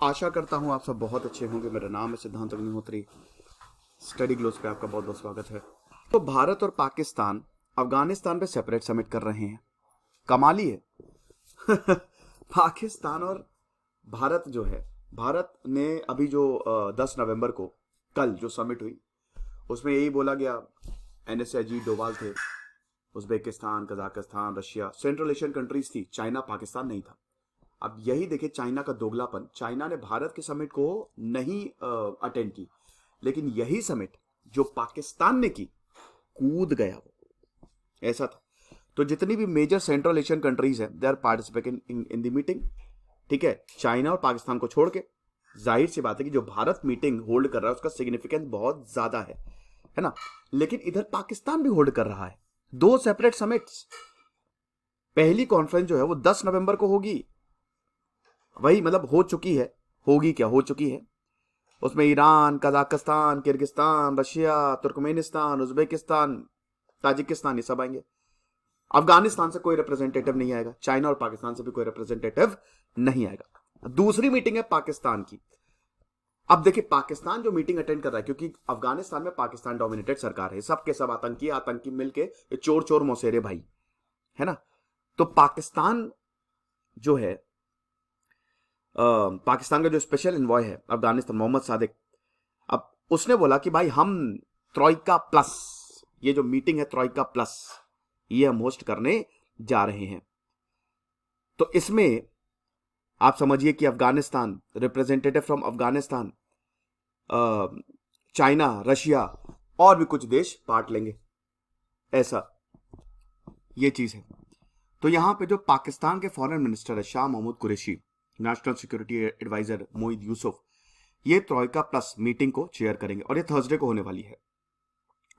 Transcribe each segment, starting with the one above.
आशा करता हूँ आप सब बहुत अच्छे होंगे। मेरा नाम है सिद्धांत अग्निहोत्री। स्टडी ग्लोस पे आपका बहुत बहुत स्वागत है। तो भारत और पाकिस्तान अफगानिस्तान पे सेपरेट समिट कर रहे हैं। कमाली है। पाकिस्तान और भारत जो है, भारत ने अभी जो 10 नवंबर को कल जो समिट हुई उसमें यही बोला गया, एनएस अजीत डोभाल थे, Uzbekistan, Kazakhstan, Russia central Asian countries थी, चाइना पाकिस्तान नहीं था। अब यही देखिए चाइना का दोगलापन। चाइना ने भारत के समिट को नहीं अटेंड की, लेकिन यही समिट जो पाकिस्तान ने की, कूद गया वो, ऐसा था। तो जितनी भी मेजर सेंट्रल एशियन कंट्रीज हैं, they are participating in the meeting. ठीक है, चाइना और पाकिस्तान को छोड़ के। जाहिर सी बात है कि जो भारत मीटिंग होल्ड कर रहा है उसका सिग्निफिकेंस बहुत ज्यादा है ना। लेकिन इधर पाकिस्तान भी होल्ड कर रहा है दो सेपरेट समिट्स। पहली कॉन्फ्रेंस जो है वो 10 नवंबर को होगी, वही मतलब हो चुकी है, होगी क्या, हो चुकी है। उसमें Iran, Kazakhstan, Kyrgyzstan, Russia, Turkmenistan, Uzbekistan, Tajikistan ये सब आएंगे। अफगानिस्तान से कोई रिप्रेजेंटेटिव नहीं आएगा, चाइना और पाकिस्तान से भी कोई रिप्रेजेंटेटिव नहीं आएगा। दूसरी मीटिंग है पाकिस्तान की। अब देखिए पाकिस्तान जो मीटिंग अटेंड कर रहा है, क्योंकि अफगानिस्तान में पाकिस्तान डोमिनेटेड सरकार है, सबके सब आतंकी आतंकी मिलके चोर चोर मौसेरे भाई, है ना। तो पाकिस्तान जो है, पाकिस्तान का जो स्पेशल इन्वॉय है अफगानिस्तान, मोहम्मद सादिक, अब उसने बोला कि भाई हम ट्रॉइका प्लस, ये जो मीटिंग है ट्रॉइका प्लस, ये हम होस्ट करने जा रहे हैं। तो इसमें आप समझिए कि Afghanistan, representative from Afghanistan, China, Russia और भी कुछ देश पार्ट लेंगे, ऐसा ये चीज है। तो यहां पे जो पाकिस्तान के फॉरेन मिनिस्टर है Shah Mahmood Qureshi, national security adviser Moeed Yusuf, ये ट्रॉइका प्लस मीटिंग को चेयर करेंगे और ये थर्सडे को होने वाली है।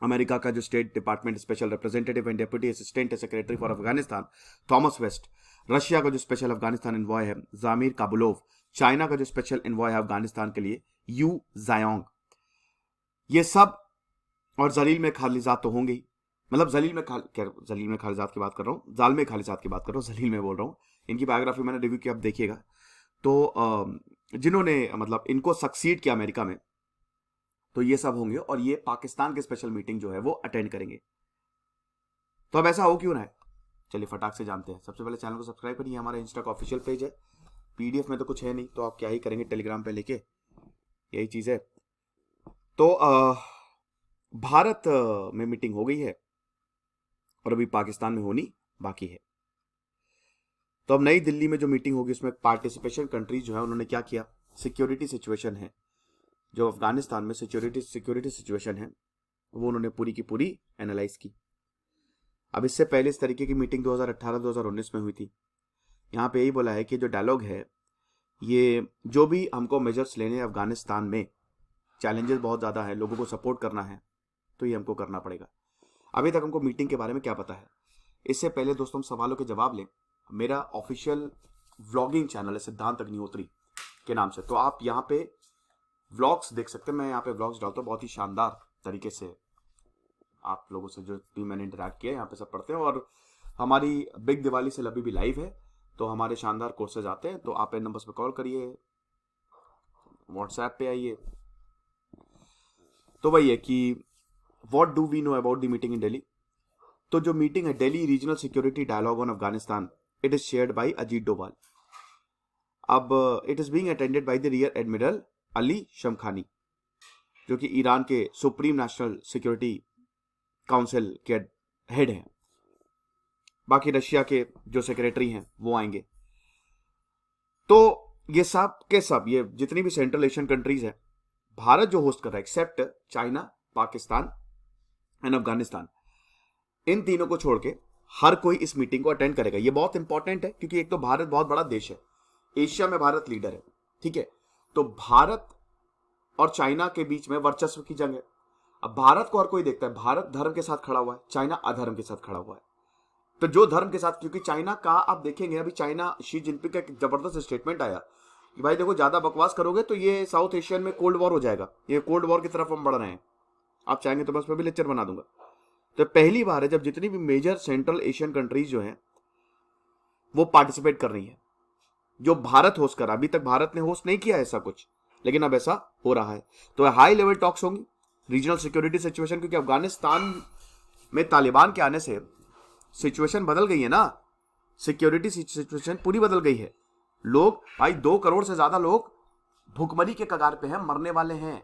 अमेरिका का जो state department special representative and deputy assistant secretary for Afghanistan Thomas West, Russia का जो स्पेशल अफगानिस्तान इन्वॉय है जामिर काबुलोव, चाइना का जो स्पेशल इन्वॉय है अफगानिस्तान के लिए यू जायोंग, ये सब, और जलील में खालिजात तो होंगे ही। मतलब जलील में खालिजात की बात कर रहा हूँ, जाल में खालिजात की बात कर रहा हूँ, जलील में बोल रहा हूँ। इनकी बायोग्राफी मैंने रिव्यू किया, आप देखिएगा। तो जिन्होंने मतलब इनको सक्सीड किया अमेरिका में, तो ये सब होंगे और ये पाकिस्तान के स्पेशल मीटिंग जो है वो अटेंड करेंगे। तो अब ऐसा हो क्यों ना है, चलिए फटाक से जानते हैं। सबसे पहले चैनल को सब्सक्राइब करिए, हमारा इंस्टा का ऑफिशियल पेज है। पीडीएफ में तो कुछ है नहीं, तो आप क्या ही करेंगे टेलीग्राम पे लेके, यही चीज है। तो भारत में मीटिंग हो गई है और अभी पाकिस्तान में होनी बाकी है। तो अब नई दिल्ली में जो मीटिंग होगी उसमें पार्टिसिपेशन कंट्रीज जो है उन्होंने क्या किया, सिक्योरिटी सिचुएशन है जो अफगानिस्तान में सिक्योरिटी सिचुएशन है वो उन्होंने पूरी की पूरी एनालाइज की। अब इससे पहले इस तरीके की मीटिंग 2018-2019 में हुई थी। यहाँ पे यही बोला है कि जो डायलॉग है, ये जो भी हमको मेजर्स लेने हैं अफगानिस्तान में, चैलेंजेस बहुत ज़्यादा है, लोगों को सपोर्ट करना है, तो ये हमको करना पड़ेगा। अभी तक हमको मीटिंग के बारे में क्या पता है, इससे पहले दोस्तों हम सवालों के जवाब लें। मेरा ऑफिशियल व्लॉगिंग चैनल है सिद्धांत अग्निहोत्री के नाम से, तो आप यहाँ पे व्लॉग्स देख सकते हैं। मैं यहाँ पे व्लॉग्स डालता हूँ बहुत ही शानदार तरीके से। आप लोगों से जो भी मैंने इंटरेक्ट किया यहाँ पे सब पढ़ते हैं। और हमारी बिग दिवाली सेल अभी भी लाइव है, तो हमारे शानदार कोर्सेज आते हैं। तो आप इन नंबर्स पे कॉल करिए, व्हाट्सएप पे आइए। तो वही है कि what do we know about the meeting in Delhi. तो जो मीटिंग है Delhi regional security dialogue on Afghanistan, it is shared by Ajit Doval. अब it is being attended by the rear admiral Ali Shamkhani, जो कि ईरान के सुप्रीम नेशनल सिक्योरिटी काउंसिल के head हैं। बाकी रशिया के जो सेक्रेटरी हैं वो आएंगे। तो ये सब के सब, ये जितनी भी सेंट्रल एशियन कंट्रीज है, भारत जो होस्ट कर रहा है except China, Pakistan and Afghanistan, इन तीनों को छोड़ के हर कोई इस मीटिंग को अटेंड करेगा। ये बहुत इंपॉर्टेंट है क्योंकि एक तो भारत बहुत बड़ा देश है, एशिया में भारत लीडर है, ठीक है। तो भारत और चाइना के बीच में वर्चस्व की जंग है। अब भारत को हर कोई देखता है, भारत धर्म के साथ खड़ा हुआ है, चाइना अधर्म के साथ खड़ा हुआ है। तो जो धर्म के साथ, क्योंकि चाइना का आप देखेंगे अभी चाइना शी जिनपिंग का एक जबरदस्त स्टेटमेंट आया कि भाई देखो ज्यादा बकवास करोगे तो ये साउथ एशियन में कोल्ड वॉर हो जाएगा, ये कोल्ड वॉर की तरफ हम बढ़ रहे हैं, आप चाहेंगे तो मैं उस पर भी लेक्चर बना दूंगा। तो पहली बार है जब जितनी भी मेजर सेंट्रल एशियन कंट्रीज जो हैं वो पार्टिसिपेट कर रही है। जो भारत होस्ट करा, अभी तक भारत ने होस्ट नहीं किया ऐसा कुछ, लेकिन अब ऐसा हो रहा है। तो हाई लेवल टॉक्स होंगी रीजनल सिक्योरिटी सिचुएशन, क्योंकि अफगानिस्तान में तालिबान के आने से सिचुएशन बदल गई है ना, सिक्योरिटी सिचुएशन पूरी बदल गई है। लोग भाई 2 करोड़ से ज्यादा लोग भूखमरी के कगार पे हैं, मरने वाले हैं।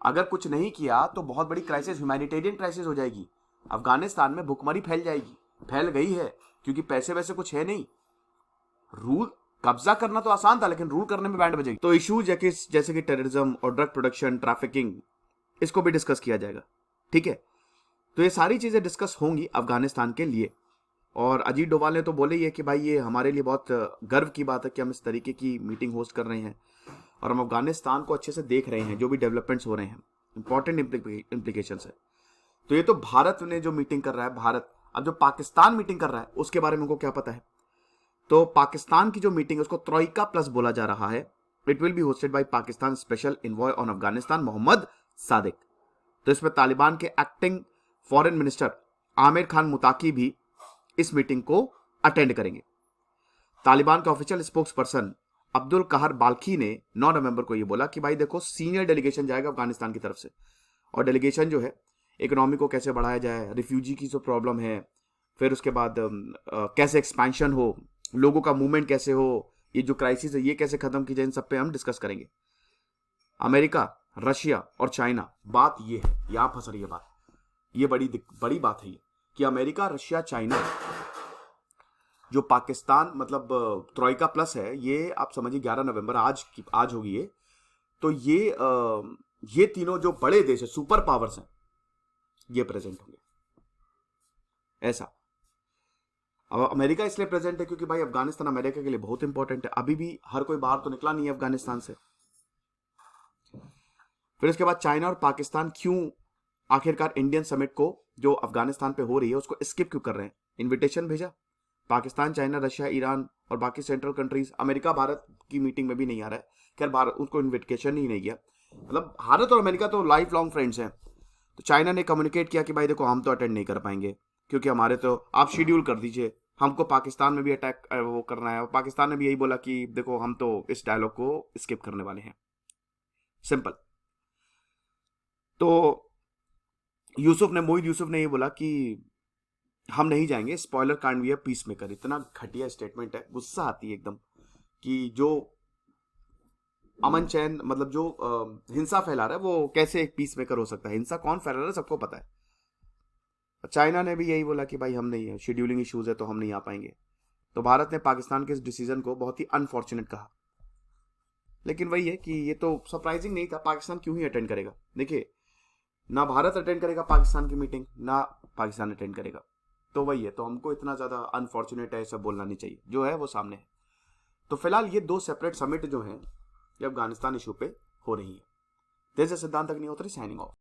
अगर कुछ नहीं किया तो बहुत बड़ी क्राइसिस, ह्यूमैनिटेरियन क्राइसिस हो जाएगी। अफगानिस्तान में भूखमरी फैल जाएगी, फैल गई है, क्योंकि पैसे वैसे कुछ है नहीं। रूल कब्जा करना तो आसान था, लेकिन रूल करने में बैंड बजेगी। तो इशूज जैसे कि टेररिज्म और ड्रग प्रोडक्शन, ट्रैफिकिंग, इसको भी डिस्कस किया जाएगा। ठीक है, तो ये सारी चीजें डिस्कस होंगी अफगानिस्तान के लिए। और अजीत डोभाल ने तो बोले ही है कि भाई ये हमारे लिए बहुत गर्व की बात है कि हम इस तरीके की मीटिंग होस्ट कर रहे हैं और हम अफगानिस्तान को अच्छे से देख रहे हैं, जो भी डेवलपमेंट्स हो रहे हैं, इंपॉर्टेंट इंप्लीकेशंस है। तो ये तो भारत ने जो मीटिंग कर रहा है, भारत। अब जो पाकिस्तान मीटिंग कर रहा है उसके बारे में उनको क्या पता है? तो पाकिस्तान की जो मीटिंग है उसको ट्रोइका प्लस बोला जा रहा है। It will be hosted by Pakistan special envoy on Afghanistan Mohammad Sadiq. तो इसमें तालिबान के acting foreign minister Amir Khan Muttaqi भी इस मीटिंग को अटेंड करेंगे। तालिबान के ऑफिशियल स्पोक्स पर्सन अब्दुल कहर बाल्खी ने 9 नवंबर को यह बोला कि भाई देखो, सीनियर डेलीगेशन जाएगा अफगानिस्तान की तरफ से, और डेलीगेशन जो है इकोनॉमी को कैसे बढ़ाया जाए, रिफ्यूजी की जो प्रॉब्लम है, फिर उसके बाद कैसे एक्सपेंशन हो, लोगों का मूवमेंट कैसे हो, ये जो क्राइसिस है ये कैसे खत्म की जाए, इन सब पे हम डिस्कस करेंगे। अमेरिका, रशिया और चाइना, बात ये है, यहां फंस रही है बात, ये बड़ी बात है ये कि अमेरिका, रशिया, चाइना, जो पाकिस्तान मतलब ट्रोइका प्लस है, ये आप समझिए 11 नवंबर आज होगी ये। तो ये तीनों जो बड़े देश है, सुपर पावर्स हैं, ये प्रेजेंट होंगे। ऐसा अब अमेरिका इसलिए प्रेजेंट है क्योंकि भाई अफगानिस्तान अमेरिका के लिए बहुत इंपॉर्टेंट है। अभी भी हर कोई बाहर तो निकला नहीं है अफगानिस्तान से। फिर उसके बाद चाइना और पाकिस्तान क्यों आखिरकार इंडियन समिट को जो अफगानिस्तान पे हो रही है उसको स्किप क्यों कर रहे हैं? इन्विटेशन भेजा, पाकिस्तान, चाइना, रशिया, ईरान और बाकी सेंट्रल कंट्रीज, अमेरिका भारत की मीटिंग में भी नहीं आ रहा है। खैर भारत उसको इन्विटेशन ही नहीं किया। मतलब भारत और अमेरिका तो लाइफ लॉन्ग फ्रेंड्स हैं। तो चाइना ने कम्युनिकेट किया कि भाई देखो, हम तो अटेंड नहीं कर पाएंगे क्योंकि हमारे तो आप शेड्यूल कर दीजिए, हमको पाकिस्तान में भी अटैक वो करना है। पाकिस्तान ने भी यही बोला कि देखो, हम तो इस डायलॉग को स्किप करने वाले हैं। सिंपल। तो मोहित यूसुफ ने ये बोला कि हम नहीं जाएंगे, स्पॉइलर कांड भी है, पीस मेकर। इतना घटिया स्टेटमेंट है, गुस्सा आती है एकदम कि जो अमन चैन मतलब जो हिंसा फैला रहा है वो कैसे एक पीस मेकर हो सकता है? हिंसा कौन फैला रहा है सबको पता है। चाइना ने भी यही बोला कि भाई हम नहीं है, शेड्यूलिंग इश्यूज है तो हम नहीं आ पाएंगे। तो भारत ने पाकिस्तान के इस डिसीजन को बहुत ही अनफॉर्चुनेट कहा। लेकिन वही है कि ये तो सरप्राइजिंग नहीं था। पाकिस्तान क्यों ही अटेंड करेगा? देखिए, ना भारत अटेंड करेगा पाकिस्तान की मीटिंग, ना पाकिस्तान अटेंड करेगा। तो वही है, तो हमको इतना ज्यादा अनफॉर्चुनेट है ऐसा बोलना नहीं चाहिए, जो है वो सामने है। तो फिलहाल ये 2 सेपरेट समिट जो हैं ये अफगानिस्तान इशू पे हो रही है। तेज सिद्धांत अग्निहोत्री साइनिंग ऑफ।